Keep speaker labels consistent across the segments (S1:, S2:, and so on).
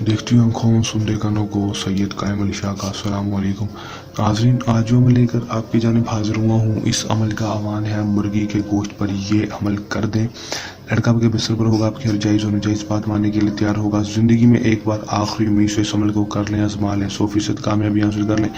S1: देखती आंखों सुनते कानों को सैयद कायम अली शाह का अस्सलाम वालेकुम। नाज़रीन, आज जो मैं लेकर आपकी जानिब हाजिर हुआ हूँ, इस अमल का आह्वान है मुर्गी के गोश्त पर ये अमल कर दें। लड़का आपके बिस्तर पर होगा, आपकी हर जायज़ और नाजायज़ बात मानने के लिए तैयार होगा। ज़िंदगी में एक बार आखिरी उम्मीद से इस अमल को कर लें, आजमा लें, 100% कामयाबी हासिल कर लें।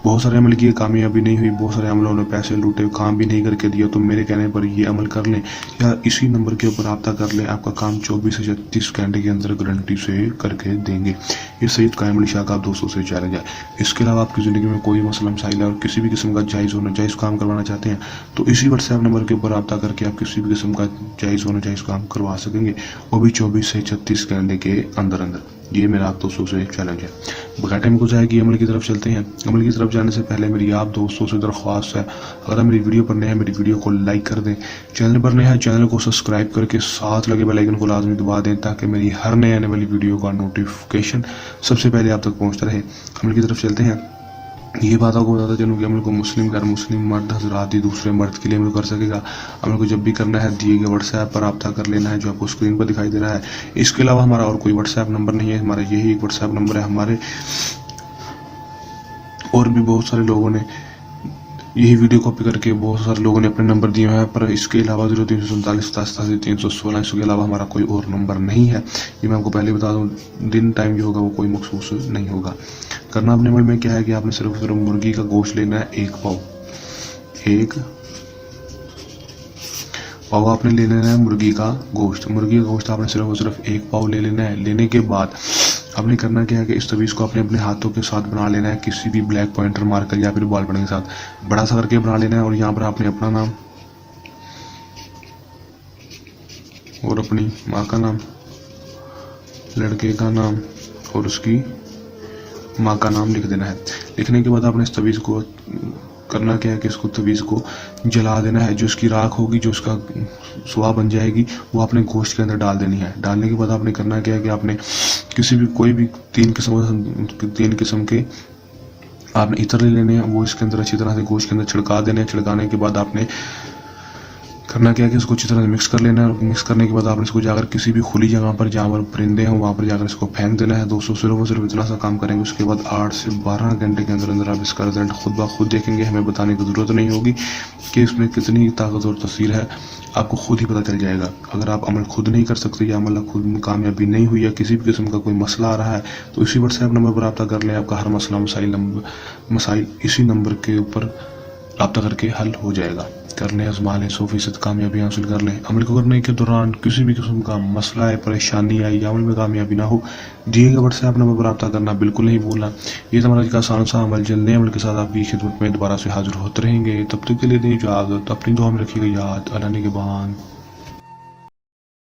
S1: बहुत सारे अमल किए, कामयाबी नहीं हुई, बहुत सारे अमलों ने पैसे लूटे, काम भी नहीं करके दिया। तो मेरे कहने पर ये अमल कर लें या इसी नंबर के ऊपर रब्ता कर लें, आपका काम 24 से 36 घंटे के अंदर गारंटी से करके देंगे। ये सैयद कायम अली शाह का आप दोस्तों से चैलेंज है। इसके अलावा आपकी ज़िंदगी में कोई मसला मसाइल है और किसी भी किस्म का जायज़ और नाजायज़ काम करवाना चाहते हैं, तो इसी व्हाट्सएप नंबर के ऊपर रब्ता करके आप किसी भी किस्म का जायज़ और नाजायज़ काम करवा सकेंगे, वो भी 24 से 36 घंटे के अंदर अंदर। ये मेरा आप दोस्तों से चैलेंज है। बगैर टाइम को जाएगी, अमल की तरफ चलते हैं। अमल की तरफ जाने से पहले मेरी आप दोस्तों से दरख्वास्त है, अगर आप मेरी वीडियो पर नए हैं, मेरी वीडियो को लाइक कर दें। चैनल पर नए हैं, चैनल को सब्सक्राइब करके साथ लगे बेल आइकन को लाजमी दबा दें, ताकि मेरी हर नए आने वाली वीडियो का नोटिफिकेशन सबसे पहले आप तक पहुँचता रहे। अमल की तरफ चलते हैं। ये बात आपको बताता चलूँ कि अमल को मुस्लिम गैर मुस्लिम मर्द हजरात ही दूसरे मर्द के लिए अमल कर सकेगा। अमल को जब भी करना है, दिए गए व्हाट्सएप पर रब्ता कर लेना है, जो आपको स्क्रीन पर दिखाई दे रहा है। इसके अलावा हमारा और कोई व्हाट्सएप नंबर नहीं है, हमारा यही एक व्हाट्सएप नंबर है। हमारे और भी बहुत सारे लोगों ने यही वीडियो कॉपी करके बहुत सारे लोगों ने अपने नंबर दिए हैं, पर इसके अलावा 0347 इसके अलावा हमारा कोई और नंबर नहीं है। ये मैं आपको पहले बता दूं, दिन टाइम जो होगा वो कोई मखसूस नहीं होगा। करना अपने अमल में क्या है कि आपने सिर्फ मुर्गी का गोश्त लेना है, एक पाव आपने ले लेना है मुर्गी का गोश्त। मुर्गी का गोश्त आपने सिर्फ एक पाव ले लेना है। लेने के बाद आपने करना क्या है कि इस तवीज़ को आपने अपने हाथों के साथ बना लेना है, किसी भी ब्लैक पॉइंटर मार्कर या फिर बॉल पेन के साथ बड़ा सा करके बना लेना है। और यहाँ पर आपने अपना नाम और अपनी माँ का नाम, लड़के का नाम और उसकी माँ का नाम लिख देना है। लिखने के बाद आपने इस तवीज़ को करना क्या है कि इसको तवीज़ को जला देना है। जो इसकी राख होगी, जो उसका सुहा बन जाएगी, वो आपने गोश्त के अंदर डाल देनी है। डालने के बाद आपने करना क्या है कि आपने कोई भी तीन किस्म के आपने इत्र ले लेने हैं, वो इसके अंदर अच्छी तरह से गोश्त के अंदर छिड़का देने हैं। छिड़काने के बाद आपने करना क्या है कि इसको अच्छी तरह से मिक्स कर लेना है। मिक्स करने के बाद आपने इसको जाकर किसी भी खुली जगह पर जहाँ पर परिंदे हों वहाँ पर जाकर इसको फेंक देना है। दोस्तों, सिर्फ इतना सा काम करेंगे, उसके बाद 8 से 12 घंटे के अंदर अंदर आप इसका रिजल्ट खुद ब खुद देखेंगे। हमें बताने की ज़रूरत नहीं होगी कि इसमें कितनी ताकत और तसीर है, आपको खुद ही पता चल जाएगा। अगर आप अमल खुद नहीं कर सकते या अमल खुद में कामयाबी नहीं हुई या किसी भी किस्म का कोई मसला आ रहा है, तो इसी व्हाट्सएप नंबर पर रब्ता कर लें। आपका हर मसला मसाइल इसी नंबर के ऊपर रब्ता करके हल हो जाएगा। कर लें, आजमा लें, 100% कामयाबी हासिल कर लें। अमल को करने के दौरान किसी भी किस्म का मसला है, परेशानी आई या अमल में कामयाबी ना हो, दिए गए व्हाट्सएप नंबर पर रब्ता करना बिल्कुल नहीं भूलना। ये तो हमारा आसान सा अमल, जल्द अमल के साथ आपकी खिदमत में दोबारा से हाजिर होते रहेंगे। तब तक के लिए दें इजाज़त, अपनी दुआ में रखिएगा याद। अल्लाह ने के बाद।